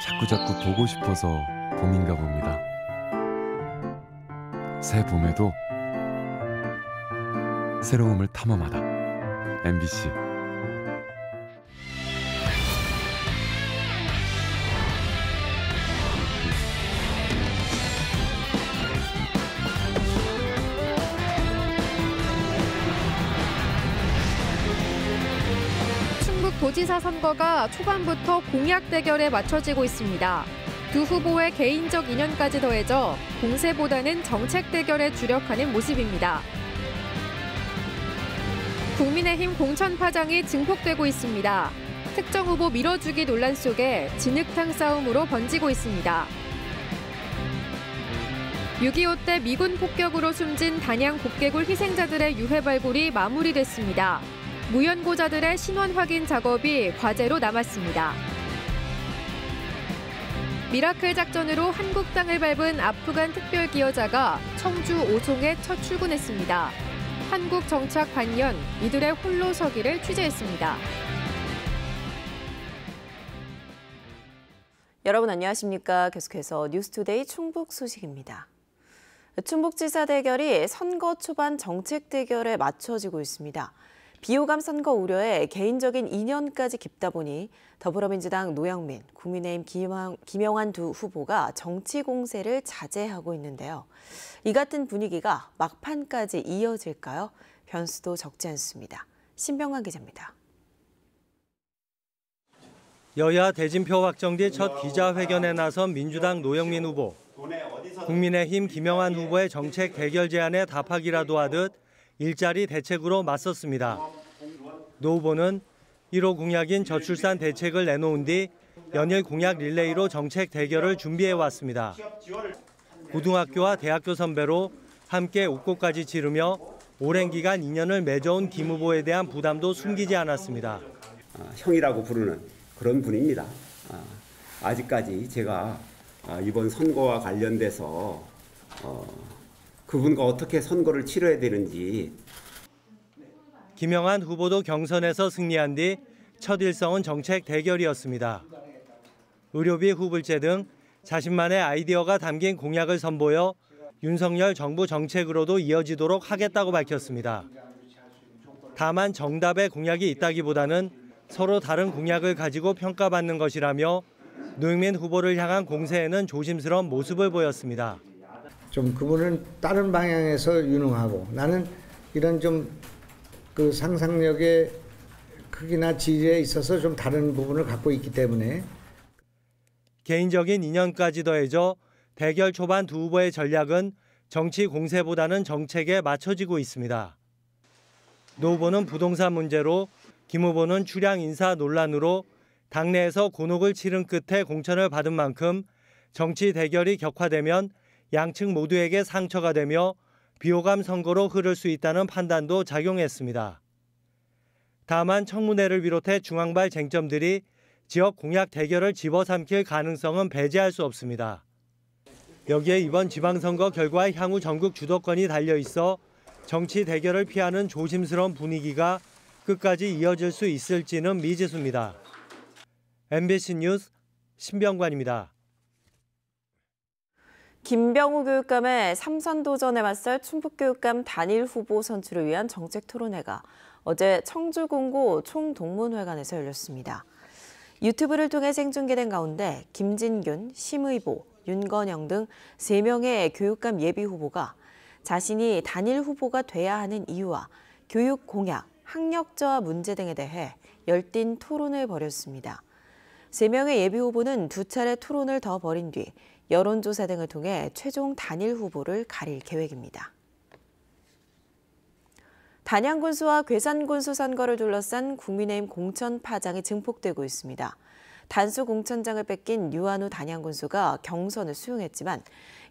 자꾸자꾸 보고 싶어서 봄인가 봅니다. 새 봄에도 새로움을 탐험하다. MBC. 도지사 선거가 초반부터 공약 대결에 맞춰지고 있습니다. 두 후보의 개인적 인연까지 더해져 공세보다는 정책 대결에 주력하는 모습입니다. 국민의힘 공천 파장이 증폭되고 있습니다. 특정 후보 밀어주기 논란 속에 진흙탕 싸움으로 번지고 있습니다. 6.25 때 미군 폭격으로 숨진 단양 곱개굴 희생자들의 유해 발굴이 마무리됐습니다. 무연고자들의 신원 확인 작업이 과제로 남았습니다. 미라클 작전으로 한국 땅을 밟은 아프간 특별 기여자가 청주 오송에 첫 출근했습니다. 한국 정착 반년, 이들의 홀로 서기를 취재했습니다. 여러분 안녕하십니까? 계속해서 뉴스투데이 충북 소식입니다. 충북지사 대결이 선거 초반 정책 대결에 맞춰지고 있습니다. 비호감 선거 우려에 개인적인 인연까지 깊다 보니 더불어민주당 노영민, 국민의힘 김영환 두 후보가 정치 공세를 자제하고 있는데요. 이 같은 분위기가 막판까지 이어질까요? 변수도 적지 않습니다. 신병관 기자입니다. 여야 대진표 확정 뒤 첫 기자회견에 나선 민주당 노영민 후보. 국민의힘 김영환 후보의 정책 대결 제안에 답하기라도 하듯 일자리 대책으로 맞섰습니다. 노 후보는 1호 공약인 저출산 대책을 내놓은 뒤 연일 공약 릴레이로 정책 대결을 준비해왔습니다. 고등학교와 대학교 선배로 함께 웃고까지 치르며 오랜 기간 인연을 맺어온 김 후보에 대한 부담도 숨기지 않았습니다. 형이라고 부르는 그런 분입니다. 아직까지 제가 이번 선거와 관련돼서 그분과 어떻게 선거를 치러야 되는지. 김영환 후보도 경선에서 승리한 뒤 첫 일성은 정책 대결이었습니다. 의료비 후불제 등 자신만의 아이디어가 담긴 공약을 선보여 윤석열 정부 정책으로도 이어지도록 하겠다고 밝혔습니다. 다만 정답의 공약이 있다기보다는 서로 다른 공약을 가지고 평가받는 것이라며 노영민 후보를 향한 공세에는 조심스러운 모습을 보였습니다. 좀 그분은 다른 방향에서 유능하고 나는 이런 좀 그 상상력의 크기나 지혜에 있어서 좀 다른 부분을 갖고 있기 때문에. 개인적인 인연까지 더해져 대결 초반 두 후보의 전략은 정치 공세보다는 정책에 맞춰지고 있습니다. 노 후보는 부동산 문제로, 김 후보는 출향 인사 논란으로 당내에서 곤혹을 치른 끝에 공천을 받은 만큼 정치 대결이 격화되면 양측 모두에게 상처가 되며 비호감 선거로 흐를 수 있다는 판단도 작용했습니다. 다만 청문회를 비롯해 중앙발 쟁점들이 지역 공약 대결을 집어삼킬 가능성은 배제할 수 없습니다. 여기에 이번 지방선거 결과에 향후 전국 주도권이 달려 있어 정치 대결을 피하는 조심스러운 분위기가 끝까지 이어질 수 있을지는 미지수입니다. MBC 뉴스 신병관입니다. 김병우 교육감의 3선 도전에 맞설 충북교육감 단일 후보 선출을 위한 정책 토론회가 어제 청주공고 총동문회관에서 열렸습니다. 유튜브를 통해 생중계된 가운데 김진균, 심의보, 윤건영 등 3명의 교육감 예비 후보가 자신이 단일 후보가 돼야 하는 이유와 교육 공약, 학력 저하 문제 등에 대해 열띤 토론을 벌였습니다. 3명의 예비 후보는 2차례 토론을 더 벌인 뒤 여론조사 등을 통해 최종 단일 후보를 가릴 계획입니다. 단양군수와 괴산군수 선거를 둘러싼 국민의힘 공천 파장이 증폭되고 있습니다. 단수 공천장을 뺏긴 유한우 단양군수가 경선을 수용했지만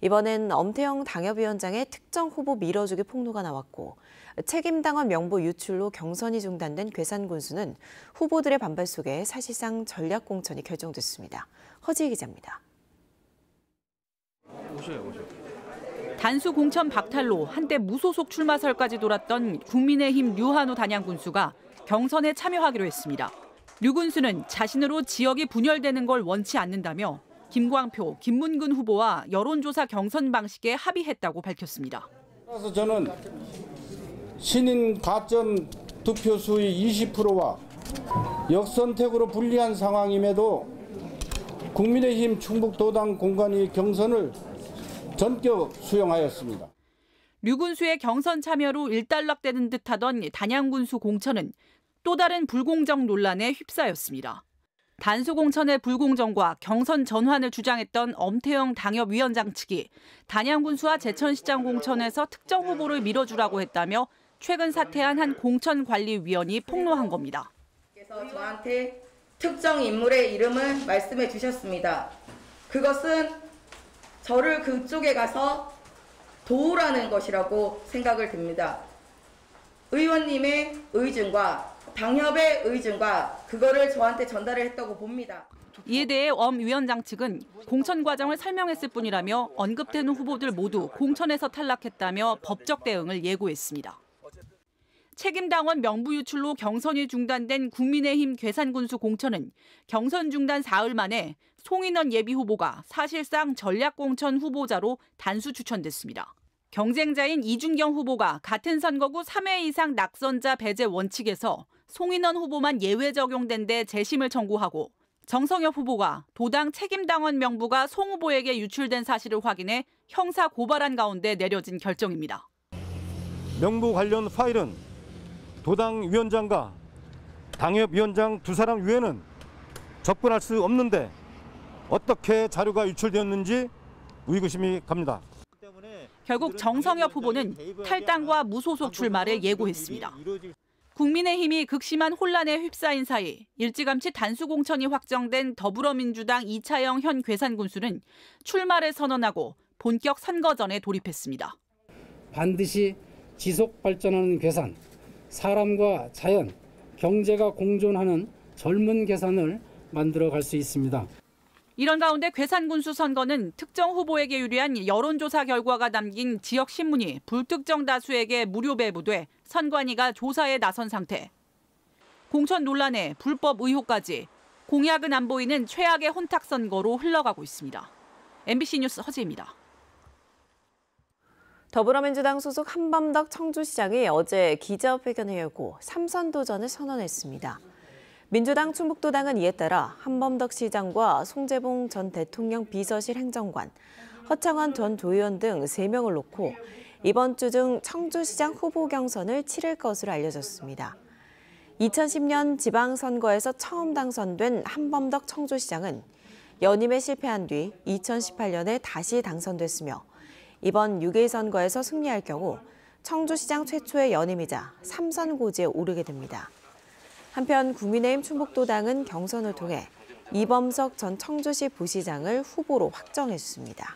이번엔 엄태영 당협위원장의 특정 후보 밀어주기 폭로가 나왔고 책임당원 명부 유출로 경선이 중단된 괴산군수는 후보들의 반발 속에 사실상 전략 공천이 결정됐습니다. 허지희 기자입니다. 단수 공천 박탈로 한때 무소속 출마설까지 돌았던 국민의힘 유한우 단양군수가 경선에 참여하기로 했습니다. 류 군수는 자신으로 지역이 분열되는 걸 원치 않는다며 김광표, 김문근 후보와 여론조사 경선 방식에 합의했다고 밝혔습니다. 그래서 저는 신인 가점 득표수의 20%와 역선택으로 불리한 상황임에도 국민의힘 충북도당 공관위 경선을 전격 수용하였습니다. 류 군수의 경선 참여로 일단락되는 듯하던 단양군수 공천은 또 다른 불공정 논란에 휩싸였습니다. 단수 공천의 불공정과 경선 전환을 주장했던 엄태영 당협위원장 측이 단양군수와 제천시장 공천에서 특정 후보를 밀어주라고 했다며 최근 사퇴한 한 공천관리위원이 폭로한 겁니다. 그래서 저한테 특정 인물의 이름을 말씀해 주셨습니다. 그것은 저를 그쪽에 가서 도우라는 것이라고 생각을 듭니다. 의원님의 의중과 당협의 의중과 그거를 저한테 전달을 했다고 봅니다. 이에 대해 엄 위원장 측은 공천 과정을 설명했을 뿐이라며 언급되는 후보들 모두 공천에서 탈락했다며 법적 대응을 예고했습니다. 책임당원 명부 유출로 경선이 중단된 국민의힘 괴산군수 공천은 경선 중단 사흘 만에 송인원 예비후보가 사실상 전략공천 후보자로 단수 추천됐습니다. 경쟁자인 이준경 후보가 같은 선거구 3회 이상 낙선자 배제 원칙에서 송인원 후보만 예외 적용된 데 재심을 청구하고 정성엽 후보가 도당 책임당원 명부가 송 후보에게 유출된 사실을 확인해 형사 고발한 가운데 내려진 결정입니다. 명부 관련 파일은 도당 위원장과 당협위원장 두 사람 외에는 접근할 수 없는데 어떻게 자료가 유출되었는지 의구심이 갑니다. 결국 정성엽 후보는 탈당과 무소속 출마를 예고했습니다. 국민의힘이 극심한 혼란에 휩싸인 사이 일찌감치 단수 공천이 확정된 더불어민주당 이차영 현 괴산군수는 출마를 선언하고 본격 선거전에 돌입했습니다. 반드시 지속 발전하는 괴산, 사람과 자연, 경제가 공존하는 젊은 괴산을 만들어갈 수 있습니다. 이런 가운데 괴산군수 선거는 특정 후보에게 유리한 여론조사 결과가 담긴 지역신문이 불특정 다수에게 무료 배부돼 선관위가 조사에 나선 상태. 공천 논란에 불법 의혹까지 공약은 안 보이는 최악의 혼탁 선거로 흘러가고 있습니다. MBC 뉴스 허지입니다. 더불어민주당 소속 한범덕 청주시장이 어제 기자회견을 열고 삼선 도전을 선언했습니다. 민주당 충북도당은 이에 따라 한범덕 시장과 송재봉 전 대통령 비서실 행정관, 허창원 전 도의원 등 3명을 놓고 이번 주 중 청주시장 후보 경선을 치를 것으로 알려졌습니다. 2010년 지방선거에서 처음 당선된 한범덕 청주시장은 연임에 실패한 뒤 2018년에 다시 당선됐으며 이번 6.1 선거에서 승리할 경우 청주시장 최초의 연임이자 3선 고지에 오르게 됩니다. 한편 국민의힘 충북도당은 경선을 통해 이범석 전 청주시 부시장을 후보로 확정했습니다.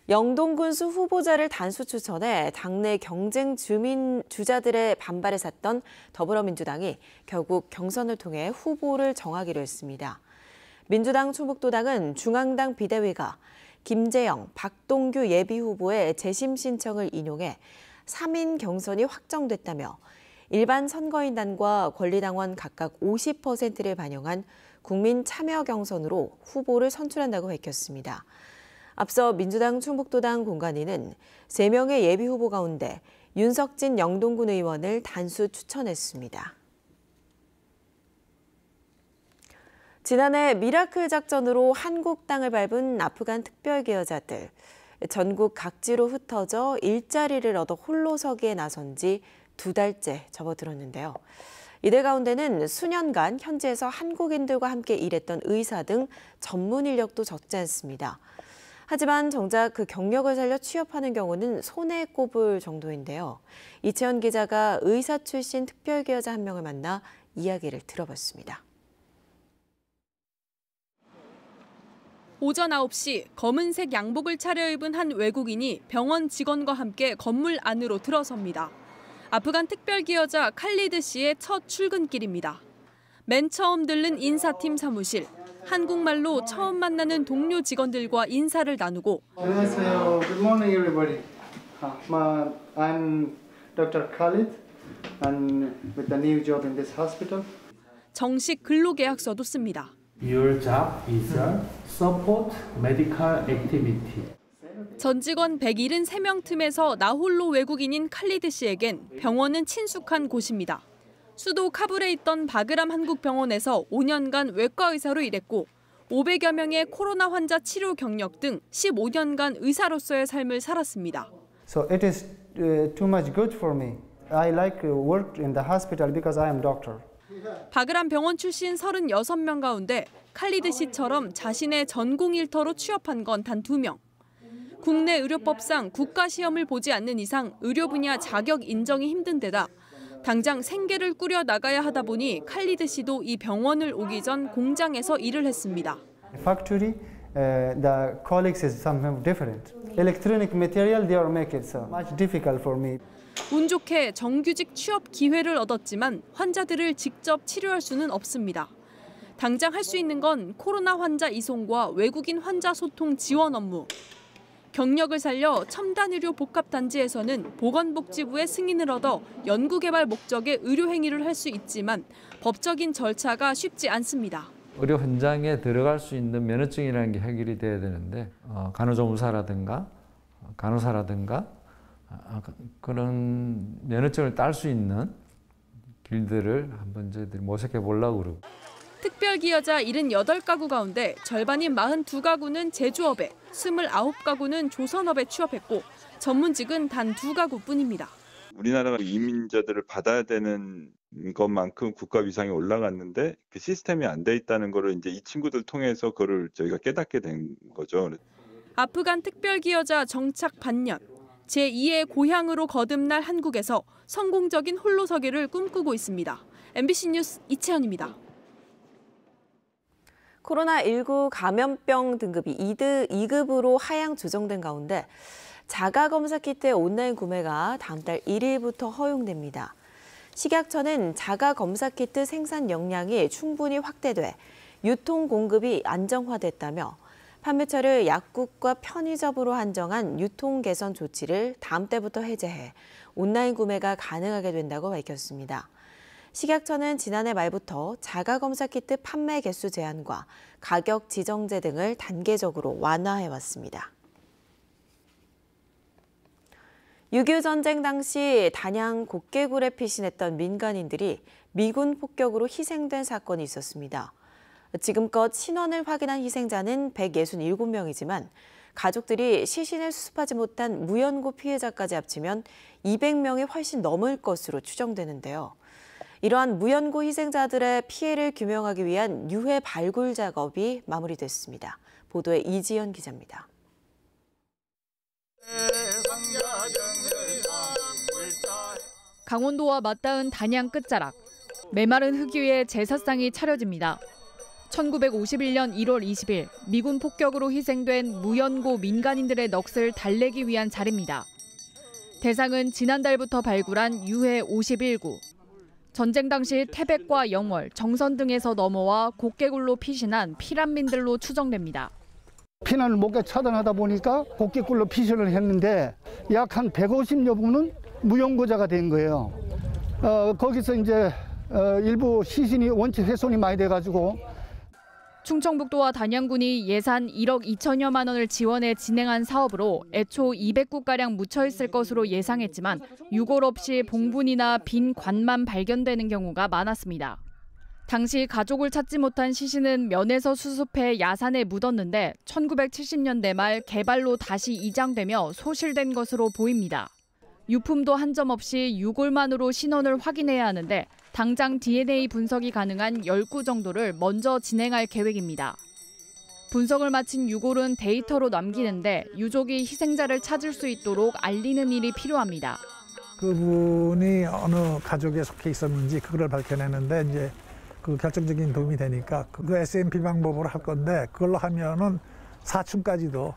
영동군수 후보자를 단수 추천해 당내 경쟁 주자들의 반발을 샀던 더불어민주당이 결국 경선을 통해 후보를 정하기로 했습니다. 민주당 충북도당은 중앙당 비대위가 김재영, 박동규 예비후보의 재심 신청을 인용해 3인 경선이 확정됐다며 일반 선거인단과 권리당원 각각 50%를 반영한 국민 참여 경선으로 후보를 선출한다고 밝혔습니다. 앞서 민주당 충북도당 공관위는 3명의 예비후보 가운데 윤석진 영동군 의원을 단수 추천했습니다. 지난해 미라클 작전으로 한국 땅을 밟은 아프간 특별기여자들. 전국 각지로 흩어져 일자리를 얻어 홀로 서기에 나선 지 2달째 접어들었는데요. 이들 가운데는 수년간 현지에서 한국인들과 함께 일했던 의사 등 전문 인력도 적지 않습니다. 하지만 정작 그 경력을 살려 취업하는 경우는 손에 꼽을 정도인데요. 이채연 기자가 의사 출신 특별기여자 한 명을 만나 이야기를 들어봤습니다. 오전 9시 검은색 양복을 차려입은 한 외국인이 병원 직원과 함께 건물 안으로 들어섭니다. 아프간 특별기여자 칼리드 씨의 첫 출근길입니다. 맨 처음 들른 인사팀 사무실. 한국말로 처음 만나는 동료 직원들과 인사를 나누고 안녕하세요. Good morning, everybody. I'm Dr. Khalid. and with the new job in this hospital. 정식 근로계약서도 씁니다. Your job is a support medical activity. 전 직원 173명 틈에서 나 홀로 외국인인 칼리드 씨에겐 병원은 친숙한 곳입니다. 수도 카불에 있던 바그람 한국병원에서 5년간 외과 의사로 일했고 500여 명의 코로나 환자 치료 경력 등 15년간 의사로서의 삶을 살았습니다. So it is too much good for me. I like work in the hospital because I am doctor. 바그람 병원 출신 36명 가운데 칼리드 씨처럼 자신의 전공 일터로 취업한 건 단 2명. 국내 의료법상 국가시험을 보지 않는 이상 의료 분야 자격 인정이 힘든 데다 당장 생계를 꾸려 나가야 하다 보니 칼리드 씨도 이 병원을 오기 전 공장에서 일을 했습니다. Factory, the colleagues is something different. Electronic material they are making so much difficult for me. 운 좋게 정규직 취업 기회를 얻었지만 환자들을 직접 치료할 수는 없습니다. 당장 할 수 있는 건 코로나 환자 이송과 외국인 환자 소통 지원 업무. 경력을 살려 첨단의료 복합단지에서는 보건복지부의 승인을 얻어 연구개발 목적의 의료 행위를 할 수 있지만 법적인 절차가 쉽지 않습니다. 의료 현장에 들어갈 수 있는 면허증이라는 게 해결이 돼야 되는데 간호조무사라든가 간호사라든가 그런 면허증을 딸 수 있는 길들을 한번 저희들이 모색해 보려고 그러고. 특별기여자 78가구 가운데 절반인 42가구는 제조업에, 29가구는 조선업에 취업했고 전문직은 단 2가구뿐입니다. 우리나라가 이민자들을 받아야 되는 것만큼 국가 위상이 올라갔는데 그 시스템이 안 돼 있다는 거를 이제 이 친구들 통해서 그걸 저희가 깨닫게 된 거죠. 아프간 특별기여자 정착 반년, 제2의 고향으로 거듭날 한국에서 성공적인 홀로서기를 꿈꾸고 있습니다. MBC 뉴스 이채연입니다. 코로나19 감염병 등급이 2급으로 하향 조정된 가운데 자가검사 키트의 온라인 구매가 다음 달 1일부터 허용됩니다. 식약처는 자가검사 키트 생산 역량이 충분히 확대돼 유통 공급이 안정화됐다며 판매처를 약국과 편의점으로 한정한 유통 개선 조치를 다음 달부터 해제해 온라인 구매가 가능하게 된다고 밝혔습니다. 식약처는 지난해 말부터 자가검사 키트 판매 개수 제한과 가격 지정제 등을 단계적으로 완화해왔습니다. 6.25 전쟁 당시 단양 곡개굴에 피신했던 민간인들이 미군 폭격으로 희생된 사건이 있었습니다. 지금껏 신원을 확인한 희생자는 167명이지만 가족들이 시신을 수습하지 못한 무연고 피해자까지 합치면 200명이 훨씬 넘을 것으로 추정되는데요. 이러한 무연고 희생자들의 피해를 규명하기 위한 유해 발굴 작업이 마무리됐습니다. 보도에 이지연 기자입니다. 강원도와 맞닿은 단양 끝자락. 메마른 흙 위에 제사상이 차려집니다. 1951년 1월 20일 미군 폭격으로 희생된 무연고 민간인들의 넋을 달래기 위한 자리입니다. 대상은 지난달부터 발굴한 유해 51구. 전쟁 당시 태백과 영월, 정선 등에서 넘어와 곡개굴로 피신한 피난민들로 추정됩니다. 피난을 못 차단하다 보니까 곡개굴로 피신을 했는데 약 한 150여 분은 무연고자가 된 거예요. 거기서 이제 일부 시신이 원체 훼손이 많이 돼가지고 충청북도와 단양군이 예산 1억 2천여만 원을 지원해 진행한 사업으로 애초 200구가량 묻혀있을 것으로 예상했지만 유골 없이 봉분이나 빈 관만 발견되는 경우가 많았습니다. 당시 가족을 찾지 못한 시신은 면에서 수습해 야산에 묻었는데 1970년대 말 개발로 다시 이장되며 소실된 것으로 보입니다. 유품도 한 점 없이 유골만으로 신원을 확인해야 하는데 당장 DNA 분석이 가능한 10구 정도를 먼저 진행할 계획입니다. 분석을 마친 유골은 데이터로 남기는데 유족이 희생자를 찾을 수 있도록 알리는 일이 필요합니다. 그분이 어느 가족에 속해 있었는지 그걸 밝혀내는데 이제 그 결정적인 도움이 되니까 그 SMP 방법으로 할 건데 그걸로 하면은 사춘까지도.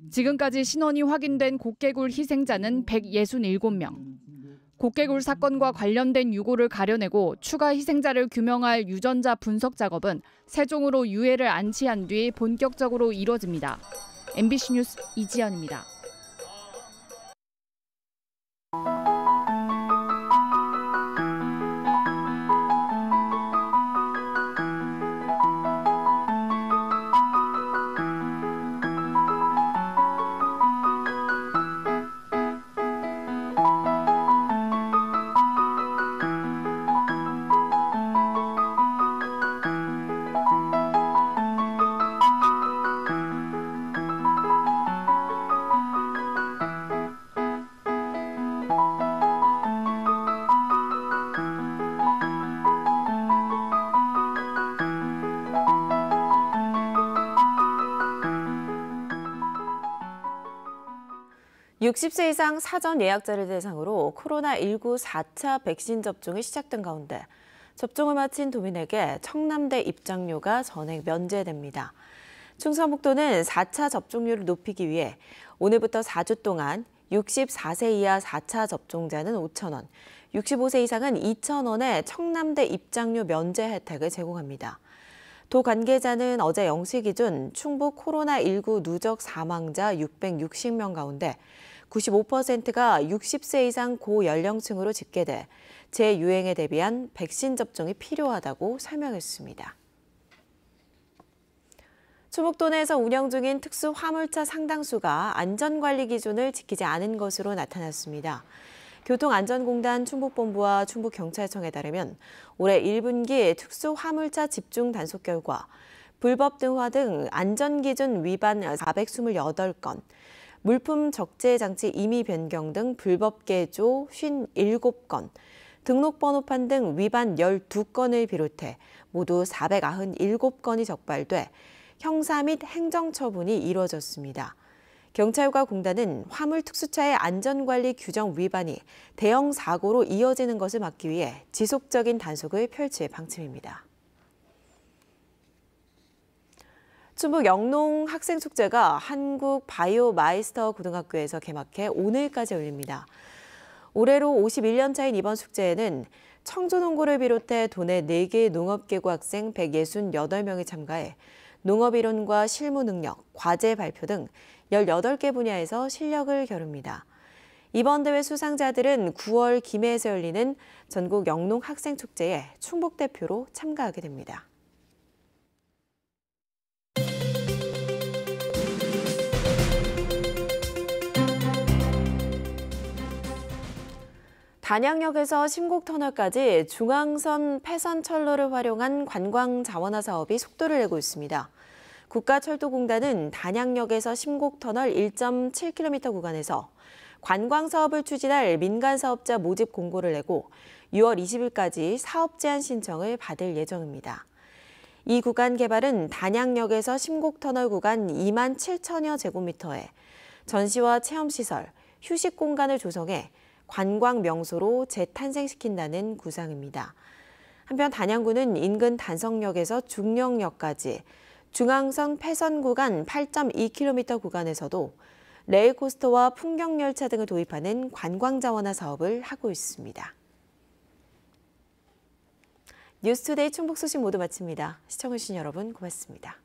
지금까지 신원이 확인된 곡개굴 희생자는 167명. 곡개굴 사건과 관련된 유골을 가려내고 추가 희생자를 규명할 유전자 분석 작업은 세종으로 유해를 안치한 뒤 본격적으로 이뤄집니다. MBC 뉴스 이지연입니다. 60세 이상 사전 예약자를 대상으로 코로나19 4차 백신 접종이 시작된 가운데 접종을 마친 도민에게 청남대 입장료가 전액 면제됩니다. 충청북도는 4차 접종률을 높이기 위해 오늘부터 4주 동안 64세 이하 4차 접종자는 5,000원, 65세 이상은 2,000원의 청남대 입장료 면제 혜택을 제공합니다. 도 관계자는 어제 0시 기준 충북 코로나19 누적 사망자 660명 가운데 95%가 60세 이상 고연령층으로 집계돼 재유행에 대비한 백신 접종이 필요하다고 설명했습니다. 충북도 내에서 운영 중인 특수 화물차 상당수가 안전관리 기준을 지키지 않은 것으로 나타났습니다. 교통안전공단 충북본부와 충북경찰청에 따르면 올해 1분기 특수 화물차 집중 단속 결과 불법 등화 등 안전기준 위반 428건, 물품 적재 장치 임의 변경 등 불법 개조 57건, 등록번호판 등 위반 12건을 비롯해 모두 497건이 적발돼 형사 및 행정처분이 이루어졌습니다. 경찰과 공단은 화물 특수차의 안전관리 규정 위반이 대형 사고로 이어지는 것을 막기 위해 지속적인 단속을 펼칠 방침입니다. 충북 영농 학생축제가 한국 바이오마이스터 고등학교에서 개막해 오늘까지 열립니다. 올해로 51년 차인 이번 축제에는 청주농고를 비롯해 도내 4개 농업계고 학생 168명이 참가해 농업이론과 실무 능력, 과제 발표 등 18개 분야에서 실력을 겨룹니다. 이번 대회 수상자들은 9월 김해에서 열리는 전국 영농 학생축제에 충북 대표로 참가하게 됩니다. 단양역에서 심곡터널까지 중앙선 폐선철로를 활용한 관광 자원화 사업이 속도를 내고 있습니다. 국가철도공단은 단양역에서 심곡터널 1.7km 구간에서 관광사업을 추진할 민간사업자 모집 공고를 내고 6월 20일까지 사업 제한 신청을 받을 예정입니다. 이 구간 개발은 단양역에서 심곡터널 구간 2만 7천여 제곱미터에 전시와 체험시설, 휴식 공간을 조성해 관광 명소로 재탄생시킨다는 구상입니다. 한편 단양구는 인근 단성역에서 중령역까지 중앙선 폐선 구간 8.2km 구간에서도 레일코스터와 풍경열차 등을 도입하는 관광자원화 사업을 하고 있습니다. 뉴스투데이 충북 소식 모두 마칩니다. 시청해주신 여러분 고맙습니다.